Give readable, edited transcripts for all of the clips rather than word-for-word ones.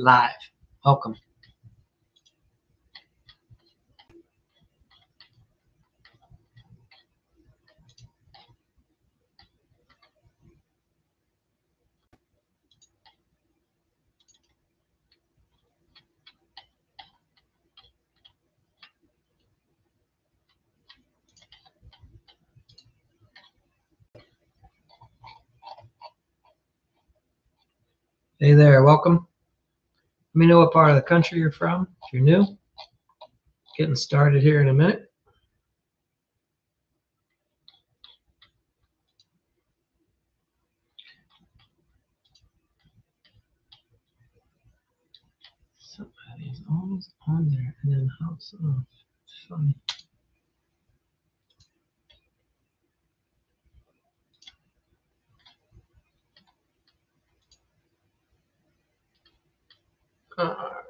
live. Welcome. Hey there, welcome. Let me know what part of the country you're from if you're new. Getting started here in a minute. Somebody's always on there and then hops off. Funny. All right.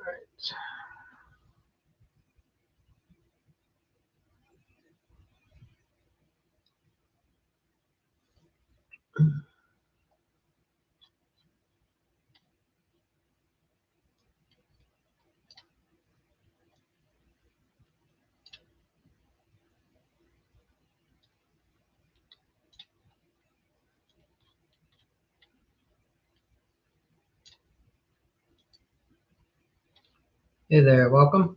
Hey there, welcome.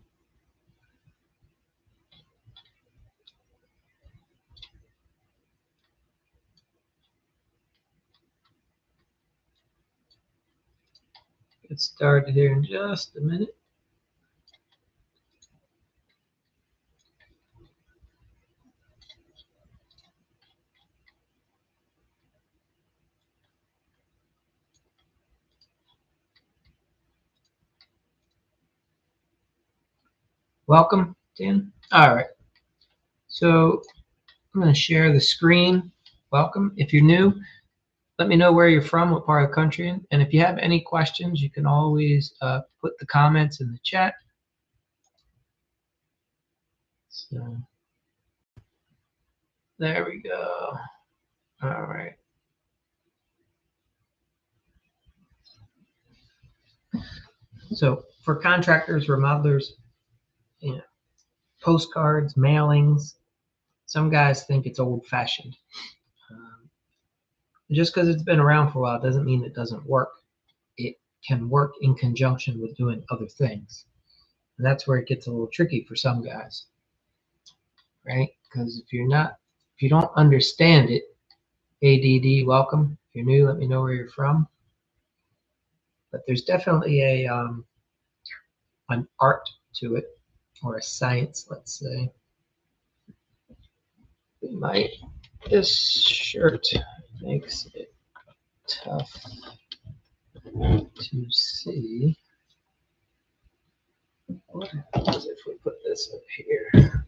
Get started here in just a minute. Welcome, Dan. All right. So I'm going to share the screen. Welcome. If you're new, let me know where you're from, what part of the country. And if you have any questions, you can always put the comments in the chat. So there we go. All right. So for contractors, remodelers, postcards, mailings, some guys think it's old-fashioned. Just because it's been around for a while doesn't mean it doesn't work. It can work in conjunction with doing other things. And that's where it gets a little tricky for some guys, right? Because if you don't understand it, ADD, welcome. If you're new, let me know where you're from. But there's definitely an art to it, or a science, let's say. This shirt makes it tough to see. What happens if we put this up here?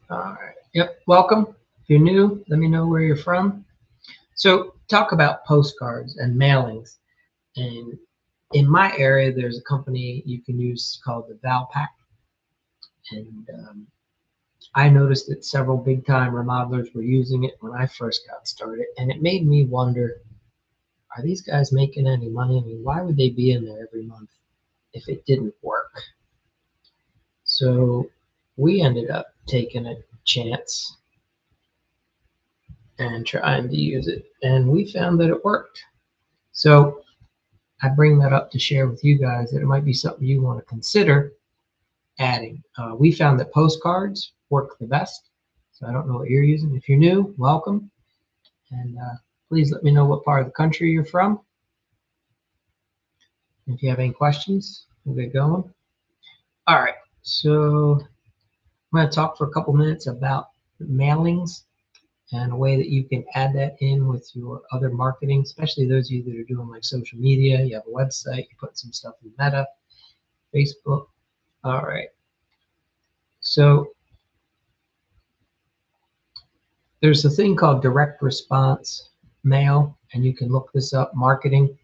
All right. Yep. Welcome. If you're new, let me know where you're from. So talk about postcards and mailings. And in my area, there's a company you can use called the ValPak. And I noticed that several big-time remodelers were using it when I first got started. And it made me wonder, are these guys making any money? I mean, why would they be in there every month if it didn't work? So we ended up taking a chance and trying to use it, and we found that it worked. So I bring that up to share with you guys that it might be something you want to consider adding. We found that postcards work the best. So I don't know what you're using. If you're new, welcome. And please let me know what part of the country you're from. If you have any questions, we'll get going. All right, so I'm going to talk for a couple minutes about mailings and a way that you can add that in with your other marketing, especially those of you that are doing like social media. You have a website, you put some stuff in Meta, Facebook. All right. So there's a thing called direct response mail, and you can look this up, marketing.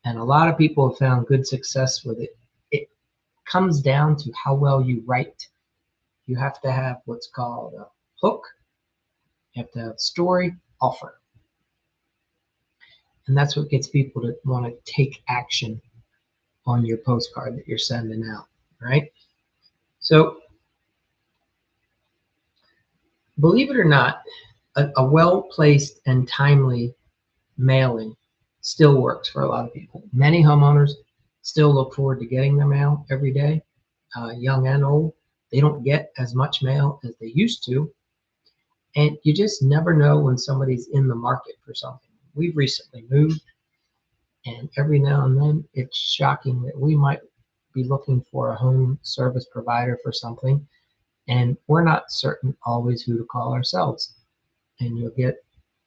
And a lot of people have found good success with it. comes down to how well you write. You have to have what's called a hook. You have to have story, offer. And that's what gets people to want to take action on your postcard that you're sending out, right? So believe it or not, a well-placed and timely mailing still works for a lot of people. Many homeowners still look forward to getting their mail every day, young and old. They don't get as much mail as they used to, and you just never know when somebody's in the market for something. We've recently moved, and every now and then it's shocking that we might be looking for a home service provider for something, and we're not certain always who to call ourselves. And you'll get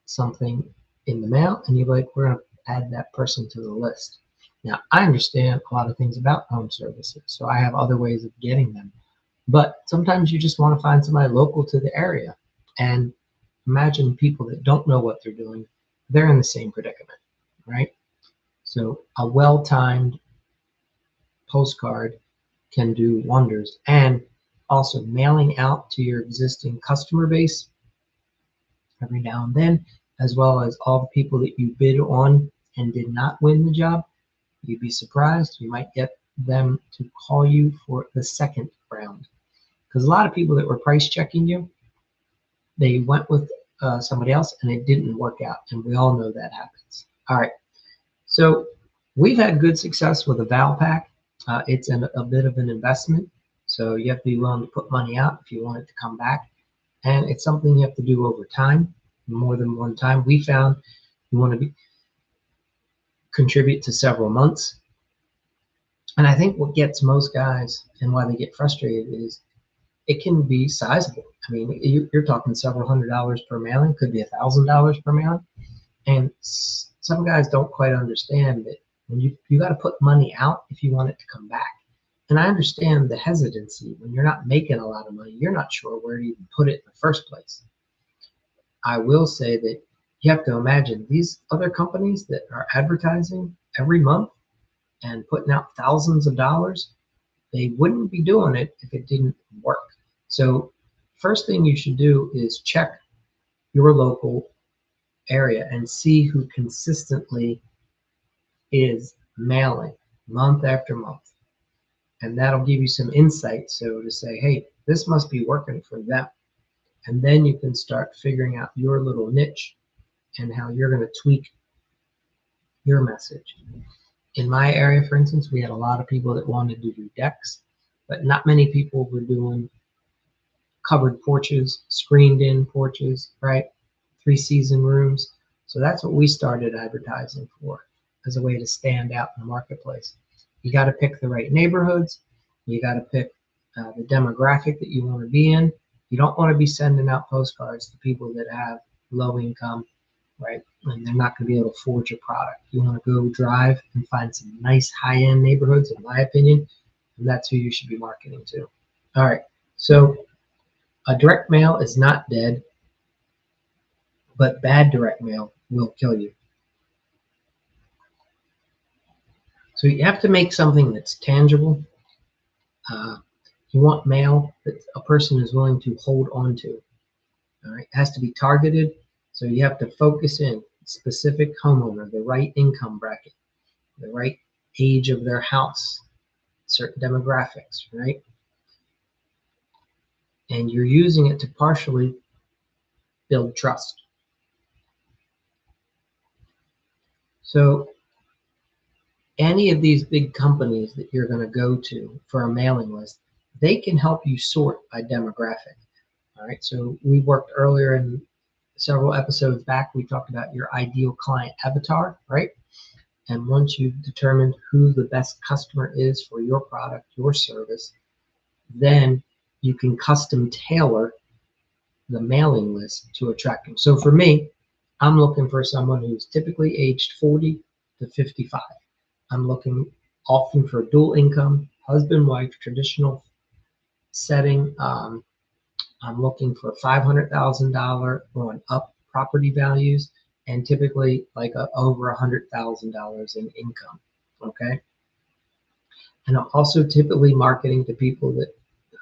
something in the mail, and you're like, we're going to add that person to the list. Now, I understand a lot of things about home services, so I have other ways of getting them. But sometimes you just want to find somebody local to the area. And imagine people that don't know what they're doing, they're in the same predicament, right? So a well-timed postcard can do wonders. And also mailing out to your existing customer base every now and then, as well as all the people that you bid on and did not win the job. You'd be surprised. You might get them to call you for the second round. Because a lot of people that were price checking you, they went with somebody else and it didn't work out. And we all know that happens. All right. So we've had good success with a ValPak. It's a bit of an investment. So you have to be willing to put money out if you want it to come back. And it's something you have to do over time, more than one time. We found you want to contribute to several months. And I think what gets most guys and why they get frustrated is it can be sizable. I mean, you're talking several $100s per mailing, could be $1,000 per mailing. And some guys don't quite understand that when you got to put money out if you want it to come back. And I understand the hesitancy when you're not making a lot of money. You're not sure where to even put it in the first place. I will say that you have to imagine these other companies that are advertising every month and putting out thousands of dollars, they wouldn't be doing it if it didn't work. So first thing you should do is check your local area and see who consistently is mailing month after month. And that'll give you some insight. So to say, hey, this must be working for them. And then you can start figuring out your little niche and how you're going to tweak your message. In my area, for instance, we had a lot of people that wanted to do decks, but not many people were doing covered porches, screened in porches, right? 3-season rooms. So that's what we started advertising for as a way to stand out in the marketplace. You got to pick the right neighborhoods. You got to pick the demographic that you want to be in. You don't want to be sending out postcards to people that have low income, right? And they're not going to be able to afford your product. You want to go drive and find some nice high-end neighborhoods, in my opinion, and that's who you should be marketing to. All right, so a direct mail is not dead, but bad direct mail will kill you. So you have to make something that's tangible. You want mail that a person is willing to hold on to. All right, it has to be targeted. So you have to focus in specific homeowner, the right income bracket, the right age of their house, certain demographics, right? And you're using it to partially build trust. So any of these big companies that you're going to go to for a mailing list, they can help you sort by demographic. All right, so we worked earlier in several episodes back, we talked about your ideal client avatar, right? And once you've determined who the best customer is for your product, your service, then you can custom tailor the mailing list to attract them. So for me, I'm looking for someone who's typically aged 40 to 55. I'm looking often for dual income, husband, wife, traditional setting. I'm looking for $500,000 going up property values, and typically like over $100,000 in income. Okay. And I'm also typically marketing to people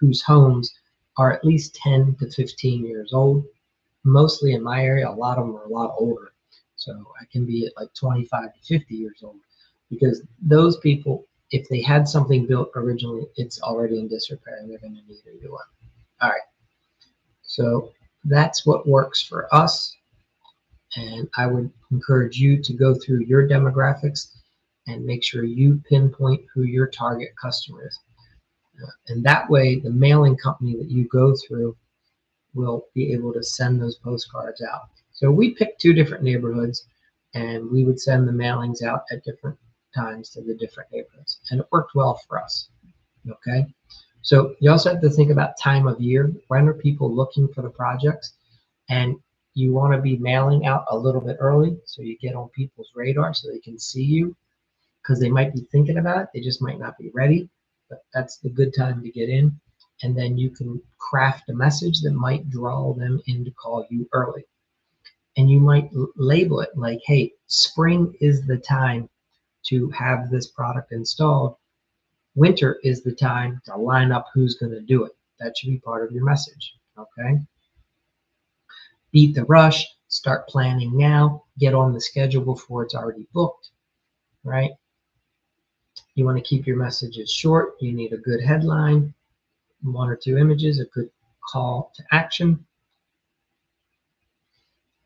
whose homes are at least 10 to 15 years old. Mostly in my area, a lot of them are a lot older. So I can be at like 25 to 50 years old, because those people, if they had something built originally, it's already in disrepair and they're going to need a new one. All right. So that's what works for us. And I would encourage you to go through your demographics and make sure you pinpoint who your target customer is. And that way, the mailing company that you go through will be able to send those postcards out. So we picked two different neighborhoods, and we would send the mailings out at different times to the different neighborhoods. And it worked well for us. Okay. So you also have to think about time of year. When are people looking for the projects? And you want to be mailing out a little bit early so you get on people's radar so they can see you, because they might be thinking about it. They just might not be ready. But that's the good time to get in. And then you can craft a message that might draw them in to call you early. And you might label it like, hey, spring is the time to have this product installed. Winter is the time to line up who's going to do it. That should be part of your message. Okay. Beat the rush. Start planning now. Get on the schedule before it's already booked. Right. You want to keep your messages short. You need a good headline, one or two images, a good call to action.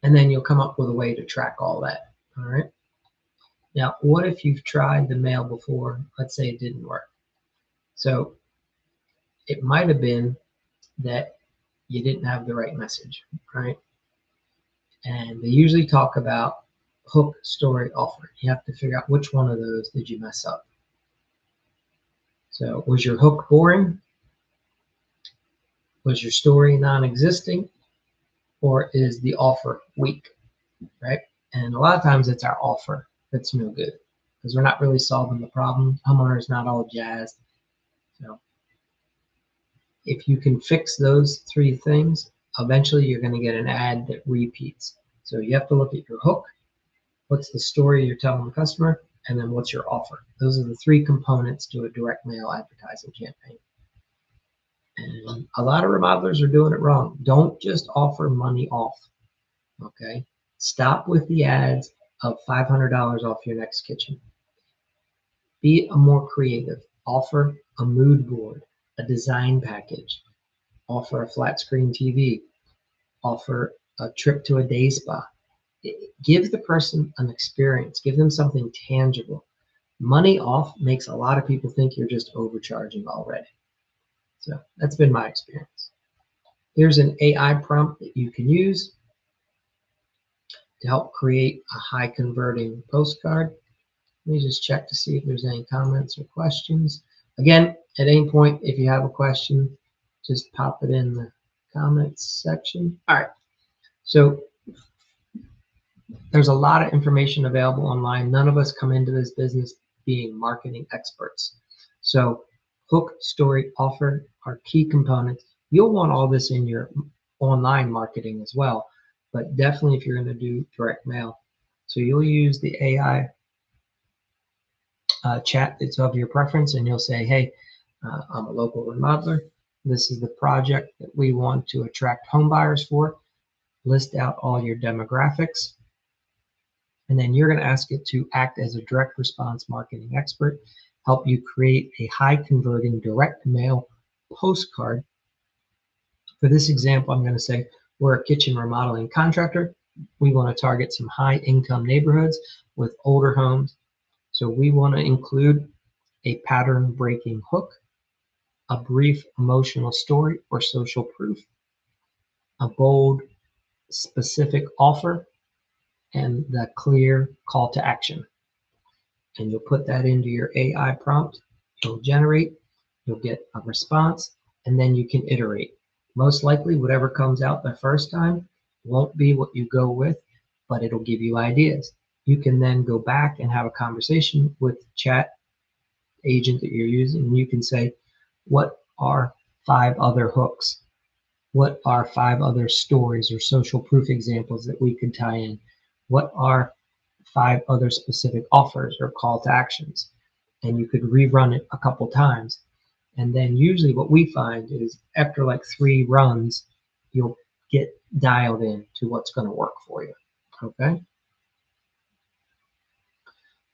And then you'll come up with a way to track all that. All right. Now, what if you've tried the mail before? Let's say it didn't work. So it might have been that you didn't have the right message, right? And they usually talk about hook, story, offer. You have to figure out which one of those did you mess up. So was your hook boring? Was your story non-existing? Or is the offer weak, right? And a lot of times it's our offer that's no good, because we're not really solving the problem. Homeowner's not all jazzed. So if you can fix those three things, eventually you're going to get an ad that repeats. So you have to look at your hook. What's the story you're telling the customer? And then what's your offer? Those are the three components to a direct mail advertising campaign. And a lot of remodelers are doing it wrong. Don't just offer money off. Okay. Stop with the ads of $500 off your next kitchen. Be a more creative. Offer a mood board, a design package, offer a flat screen TV, offer a trip to a day spa. Give the person an experience, give them something tangible. Money off makes a lot of people think you're just overcharging already. So that's been my experience. Here's an AI prompt that you can use to help create a high converting postcard. Let me just check to see if there's any comments or questions. Again, at any point, if you have a question, just pop it in the comments section. All right. So there's a lot of information available online. None of us come into this business being marketing experts. So hook, story, offer are key components. You'll want all this in your online marketing as well, but definitely if you're going to do direct mail. So you'll use the AI chat that's of your preference, and you'll say, hey, I'm a local remodeler. This is the project that we want to attract home buyers for. List out all your demographics. And then you're going to ask it to act as a direct response marketing expert, help you create a high converting direct mail postcard. For this example, I'm going to say we're a kitchen remodeling contractor. We want to target some high income neighborhoods with older homes. So we want to include a pattern breaking hook, a brief emotional story or social proof, a bold specific offer, and the clear call to action. And you'll put that into your AI prompt. It'll generate, you'll get a response, and then you can iterate. Most likely, whatever comes out the first time won't be what you go with, but it'll give you ideas. You can then go back and have a conversation with the chat agent that you're using, and you can say, what are 5 other hooks? What are 5 other stories or social proof examples that we could tie in? What are 5 other specific offers or call to actions? and you could rerun it a couple times. And then usually what we find is after like 3 runs, you'll get dialed in to what's going to work for you. Okay.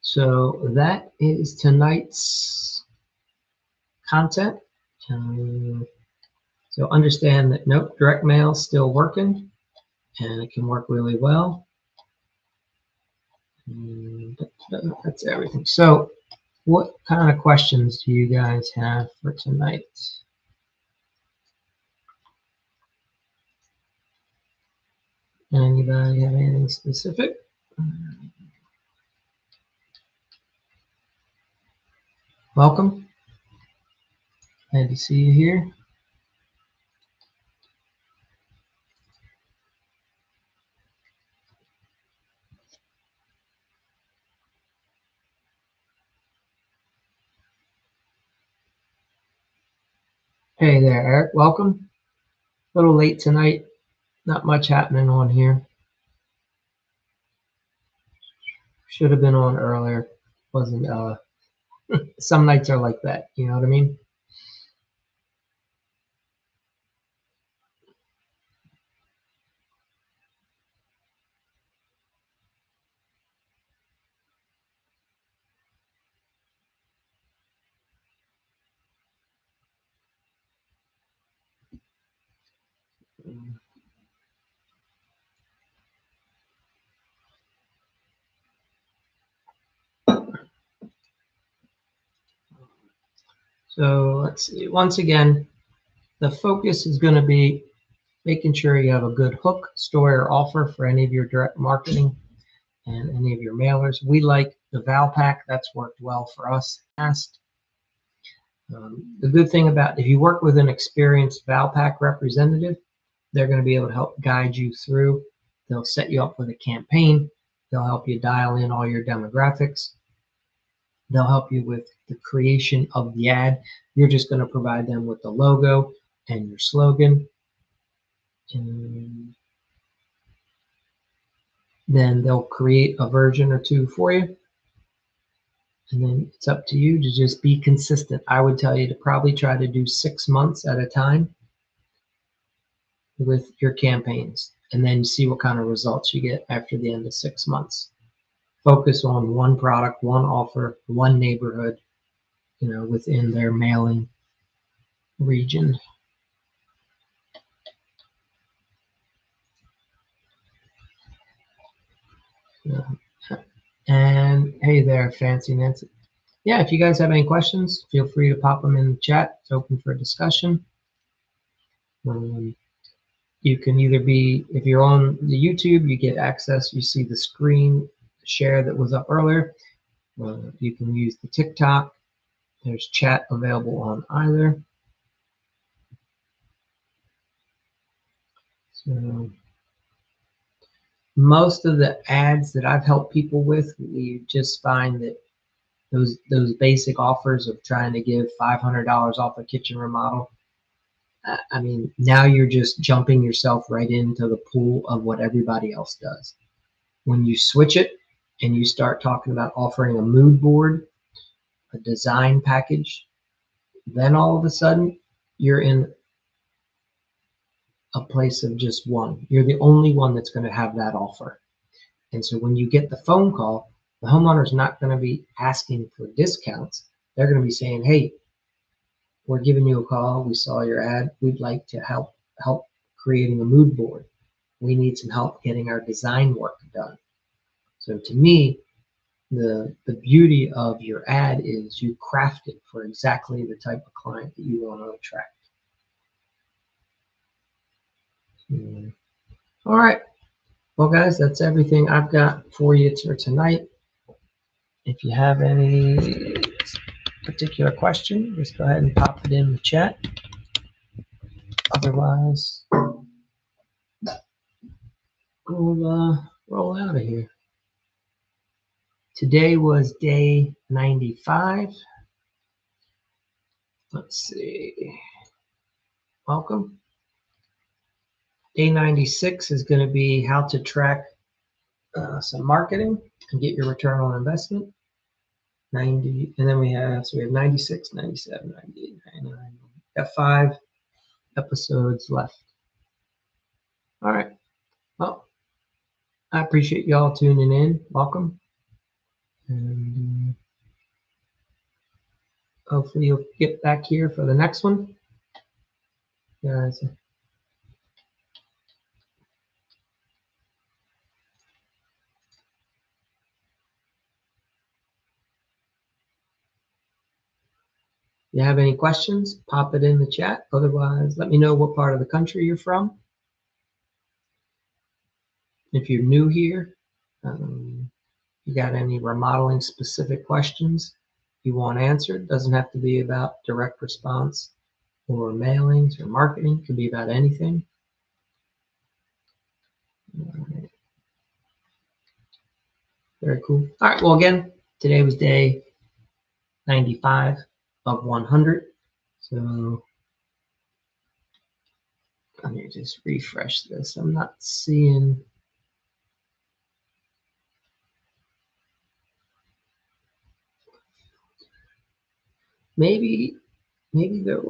So that is tonight's content. So understand that nope, direct mail is still working and it can work really well. And that's everything. So what kind of questions do you guys have for tonight? Anybody have anything specific? Welcome. Glad to see you here. Hey there, Eric. Welcome. A little late tonight. Not much happening on here. Should have been on earlier. Wasn't some nights are like that, you know what I mean? So let's see. Once again, the focus is going to be making sure you have a good hook, story, or offer for any of your direct marketing and any of your mailers. We like the ValPak. That's worked well for us. The good thing about if you work with an experienced ValPak representative, they're going to be able to help guide you through. They'll set you up with a campaign. They'll help you dial in all your demographics. They'll help you with the creation of the ad. You're just going to provide them with the logo and your slogan. And then they'll create a version or two for you. And then it's up to you to just be consistent. I would tell you to probably try to do 6 months at a time with your campaigns, and then see what kind of results you get after the end of 6 months. Focus on one product, one offer, one neighborhood, within their mailing region. And hey there, Fancy Nancy. Yeah, if you guys have any questions, feel free to pop them in the chat. It's open for discussion. You can either be, if you're on the YouTube, you get access, you see the screen share that was up earlier. You can use the TikTok. There's chat available on either. So most of the ads that I've helped people with, we just find that those basic offers of trying to give $500 off a kitchen remodel, I mean, now you're just jumping yourself right into the pool of what everybody else does. When you switch it and you start talking about offering a mood board, a design package, then all of a sudden you're in a place of just one. You're the only one that's going to have that offer. And so when you get the phone call, the homeowner's not going to be asking for discounts. They're going to be saying, hey, we're giving you a call. We saw your ad. We'd like to help creating a mood board. We need some help getting our design work done. So to me, the beauty of your ad is you craft it for exactly the type of client that you want to attract. All right. Well, guys, that's everything I've got for you for tonight. If you have any particular question, just go ahead and pop it in the chat. Otherwise, we'll roll out of here. Today was day 95. Let's see. Welcome. Day 96 is going to be how to track some marketing and get your return on investment. 90, and then we have 96, 97, 98, 99. Got 5 episodes left. All right. Well, I appreciate y'all tuning in. Welcome. And hopefully you'll get back here for the next one. Guys. If you have any questions, pop it in the chat. Otherwise, let me know what part of the country you're from. If you're new here, you got any remodeling specific questions you want answered, doesn't have to be about direct response or mailings or marketing, it could be about anything. All right. Very cool. All right, well, again, today was day 95 of 100. So let me just refresh this. I'm not seeing. Maybe there.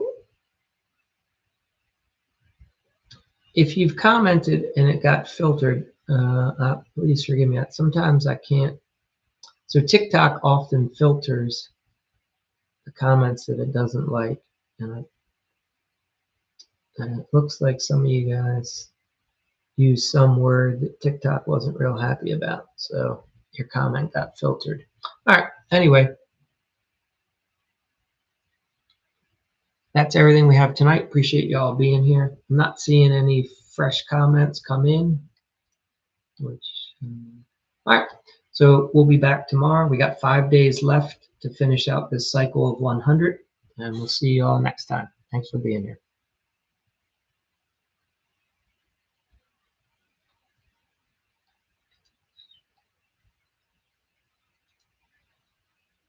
If you've commented and it got filtered, please forgive me. Sometimes I can't. So TikTok often filters the comments that it doesn't like, and it looks like some of you guys used some word that TikTok wasn't real happy about, so your comment got filtered. All right, anyway, that's everything we have tonight. Appreciate y'all being here. I'm not seeing any fresh comments come in, which all right, so we'll be back tomorrow. We got 5 days left to finish out this cycle of 100, and we'll see you all next time. Thanks for being here.